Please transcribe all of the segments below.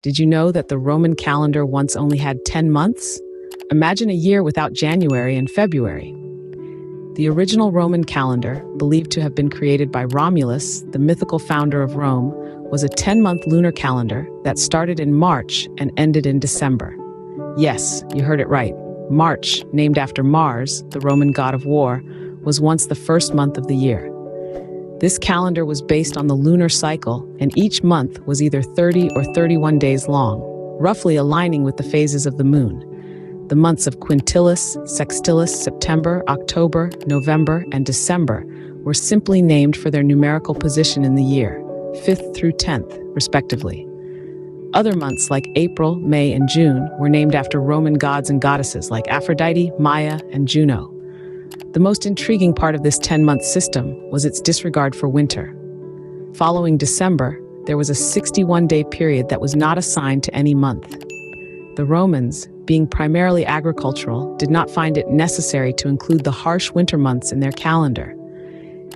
Did you know that the Roman calendar once only had 10 months? Imagine a year without January and February. The original Roman calendar, believed to have been created by Romulus, the mythical founder of Rome, was a 10-month lunar calendar that started in March and ended in December. Yes, you heard it right. March, named after Mars, the Roman god of war, was once the first month of the year. This calendar was based on the lunar cycle, and each month was either 30 or 31 days long, roughly aligning with the phases of the moon. The months of Quintilis, Sextilis, September, October, November, and December were simply named for their numerical position in the year, 5th through 10th, respectively. Other months like April, May, and June were named after Roman gods and goddesses like Aphrodite, Maia, and Juno. The most intriguing part of this 10-month system was its disregard for winter. Following December, there was a 61-day period that was not assigned to any month. The Romans, being primarily agricultural, did not find it necessary to include the harsh winter months in their calendar.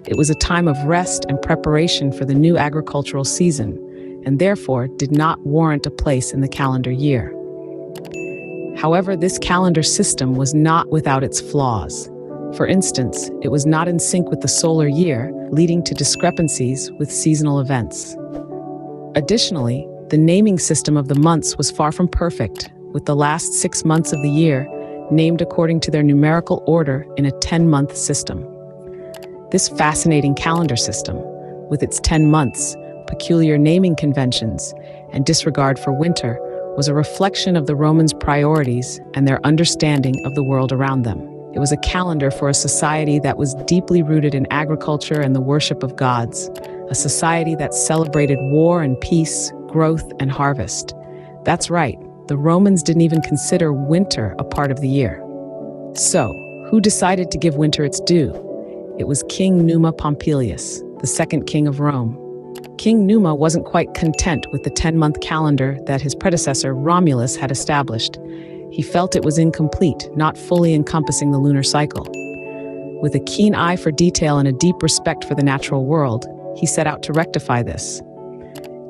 It was a time of rest and preparation for the new agricultural season, and therefore did not warrant a place in the calendar year. However, this calendar system was not without its flaws. For instance, it was not in sync with the solar year, leading to discrepancies with seasonal events. Additionally, the naming system of the months was far from perfect, with the last 6 months of the year named according to their numerical order in a 10-month system. This fascinating calendar system, with its 10 months, peculiar naming conventions, and disregard for winter, was a reflection of the Romans' priorities and their understanding of the world around them. It was a calendar for a society that was deeply rooted in agriculture and the worship of gods, a society that celebrated war and peace, growth and harvest. That's right, the Romans didn't even consider winter a part of the year. So, who decided to give winter its due? It was King Numa Pompilius, the second king of Rome. King Numa wasn't quite content with the 10-month calendar that his predecessor Romulus had established. He felt it was incomplete, not fully encompassing the lunar cycle. With a keen eye for detail and a deep respect for the natural world, he set out to rectify this.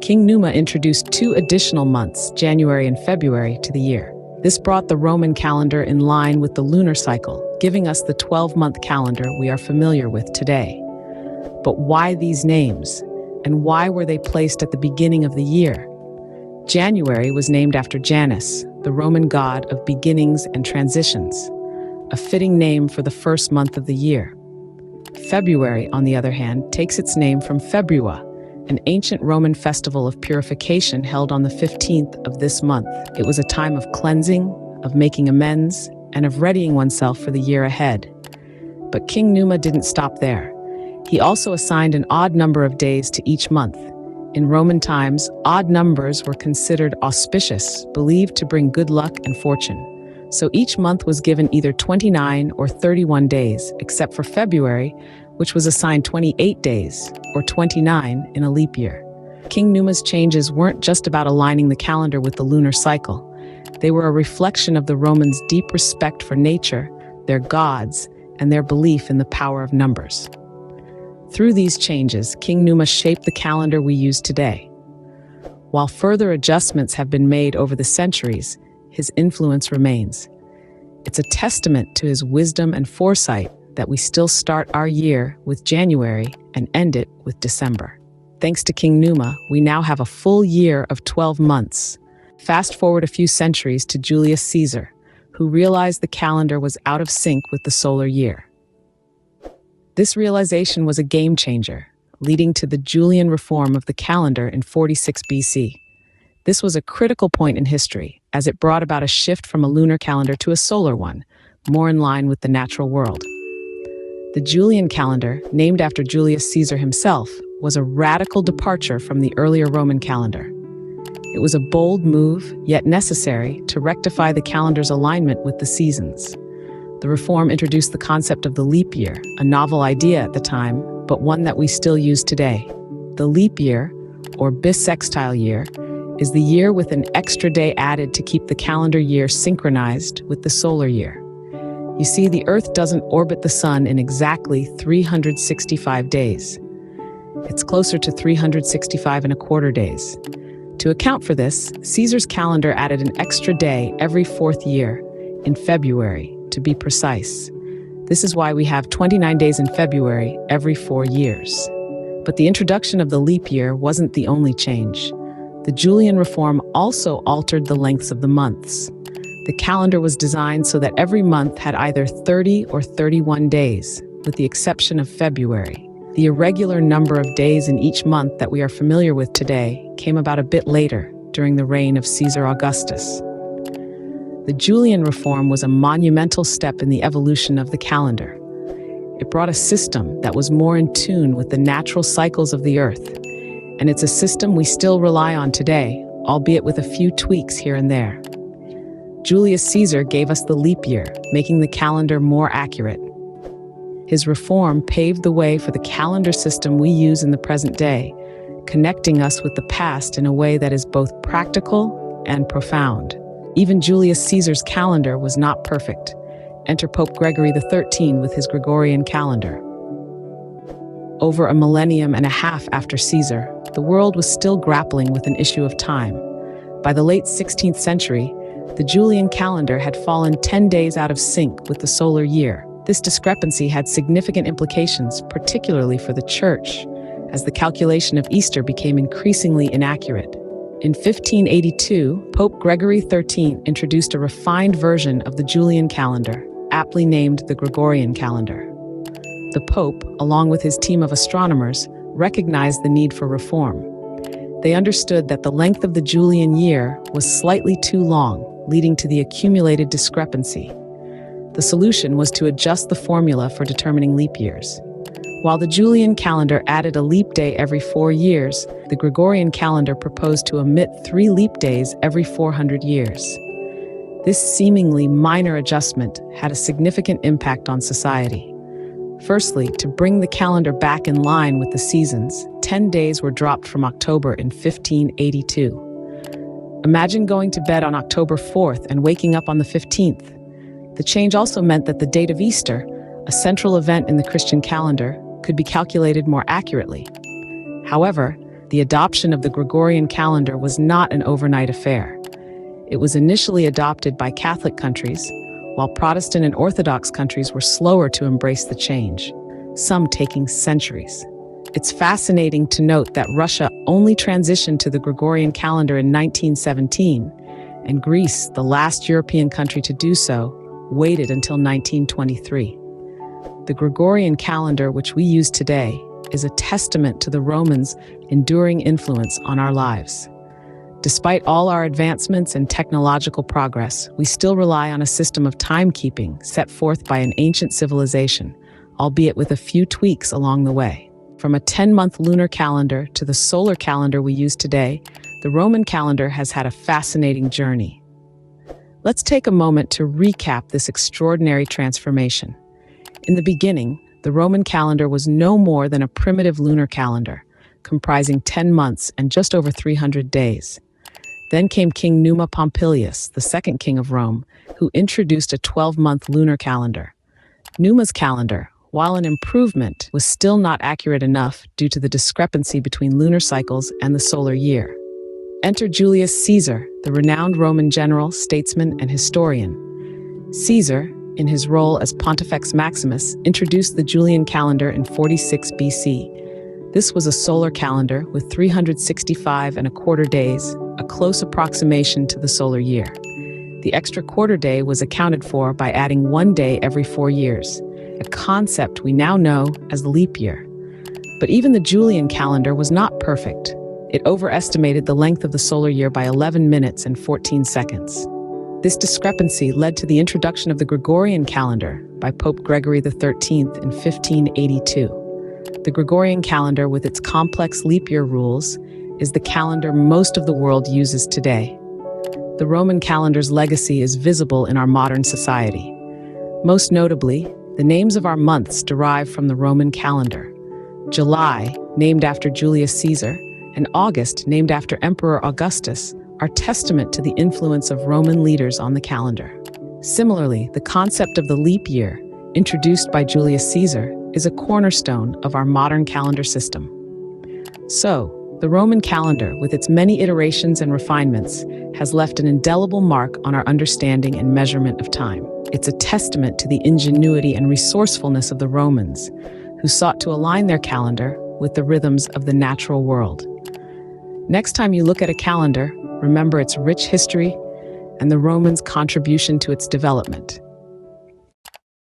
King Numa introduced 2 additional months, January and February, to the year. This brought the Roman calendar in line with the lunar cycle, giving us the 12-month calendar we are familiar with today. But why these names? And why were they placed at the beginning of the year? January was named after Janus, the Roman god of beginnings and transitions, a fitting name for the first month of the year. February, on the other hand, takes its name from Februa, an ancient Roman festival of purification held on the 15th of this month. It was a time of cleansing, of making amends, and of readying oneself for the year ahead. But King Numa didn't stop there. He also assigned an odd number of days to each month. In Roman times, odd numbers were considered auspicious, believed to bring good luck and fortune. So each month was given either 29 or 31 days, except for February, which was assigned 28 days, or 29 in a leap year. King Numa's changes weren't just about aligning the calendar with the lunar cycle. They were a reflection of the Romans' deep respect for nature, their gods, and their belief in the power of numbers. Through these changes, King Numa shaped the calendar we use today. While further adjustments have been made over the centuries, his influence remains. It's a testament to his wisdom and foresight that we still start our year with January and end it with December. Thanks to King Numa, we now have a full year of 12 months. Fast forward a few centuries to Julius Caesar, who realized the calendar was out of sync with the solar year. This realization was a game changer, leading to the Julian reform of the calendar in 46 BC. This was a critical point in history, as it brought about a shift from a lunar calendar to a solar one, more in line with the natural world. The Julian calendar, named after Julius Caesar himself, was a radical departure from the earlier Roman calendar. It was a bold move, yet necessary, to rectify the calendar's alignment with the seasons. The reform introduced the concept of the leap year, a novel idea at the time, but one that we still use today. The leap year, or bissextile year, is the year with an extra day added to keep the calendar year synchronized with the solar year. You see, the Earth doesn't orbit the Sun in exactly 365 days. It's closer to 365 and a quarter days. To account for this, Caesar's calendar added an extra day every fourth year, in February, to be precise. This is why we have 29 days in February every 4 years. But the introduction of the leap year wasn't the only change. The Julian reform also altered the lengths of the months. The calendar was designed so that every month had either 30 or 31 days, with the exception of February. The irregular number of days in each month that we are familiar with today came about a bit later, during the reign of Caesar Augustus. The Julian reform was a monumental step in the evolution of the calendar. It brought a system that was more in tune with the natural cycles of the earth, and it's a system we still rely on today, albeit with a few tweaks here and there. Julius Caesar gave us the leap year, making the calendar more accurate. His reform paved the way for the calendar system we use in the present day, connecting us with the past in a way that is both practical and profound. Even Julius Caesar's calendar was not perfect. Enter Pope Gregory XIII with his Gregorian calendar. Over a millennium and a half after Caesar, the world was still grappling with an issue of time. By the late 16th century, the Julian calendar had fallen 10 days out of sync with the solar year. This discrepancy had significant implications, particularly for the Church, as the calculation of Easter became increasingly inaccurate. In 1582, Pope Gregory XIII introduced a refined version of the Julian calendar, aptly named the Gregorian calendar. The Pope, along with his team of astronomers, recognized the need for reform. They understood that the length of the Julian year was slightly too long, leading to the accumulated discrepancy. The solution was to adjust the formula for determining leap years. While the Julian calendar added a leap day every 4 years, the Gregorian calendar proposed to omit 3 leap days every 400 years. This seemingly minor adjustment had a significant impact on society. Firstly, to bring the calendar back in line with the seasons, 10 days were dropped from October in 1582. Imagine going to bed on October 4th and waking up on the 15th. The change also meant that the date of Easter, a central event in the Christian calendar, could be calculated more accurately. However, the adoption of the Gregorian calendar was not an overnight affair. It was initially adopted by Catholic countries, while Protestant and Orthodox countries were slower to embrace the change, some taking centuries. It's fascinating to note that Russia only transitioned to the Gregorian calendar in 1917, and Greece, the last European country to do so, waited until 1923. The Gregorian calendar, which we use today, is a testament to the Romans' enduring influence on our lives. Despite all our advancements and technological progress, we still rely on a system of timekeeping set forth by an ancient civilization, albeit with a few tweaks along the way. From a 10-month lunar calendar to the solar calendar we use today, the Roman calendar has had a fascinating journey. Let's take a moment to recap this extraordinary transformation. In the beginning, the Roman calendar was no more than a primitive lunar calendar, comprising 10 months and just over 300 days. Then came King Numa Pompilius, the second king of Rome, who introduced a 12-month lunar calendar. Numa's calendar, while an improvement, was still not accurate enough due to the discrepancy between lunar cycles and the solar year. Enter Julius Caesar, the renowned Roman general, statesman, and historian. Caesar, in his role as Pontifex Maximus, introduced the Julian calendar in 46 BC. This was a solar calendar with 365.25 days, a close approximation to the solar year. The extra quarter day was accounted for by adding 1 day every 4 years, a concept we now know as the leap year. But even the Julian calendar was not perfect. It overestimated the length of the solar year by 11 minutes and 14 seconds. This discrepancy led to the introduction of the Gregorian calendar by Pope Gregory XIII in 1582. The Gregorian calendar, with its complex leap year rules, is the calendar most of the world uses today. The Roman calendar's legacy is visible in our modern society. Most notably, the names of our months derive from the Roman calendar. July, named after Julius Caesar, and August, named after Emperor Augustus, are testament to the influence of Roman leaders on the calendar. Similarly, the concept of the leap year, introduced by Julius Caesar, is a cornerstone of our modern calendar system. So, The Roman calendar, with its many iterations and refinements, has left an indelible mark on our understanding and measurement of time. It's a testament to the ingenuity and resourcefulness of the Romans, who sought to align their calendar with the rhythms of the natural world. Next time you look at a calendar, remember its rich history and the Romans' contribution to its development.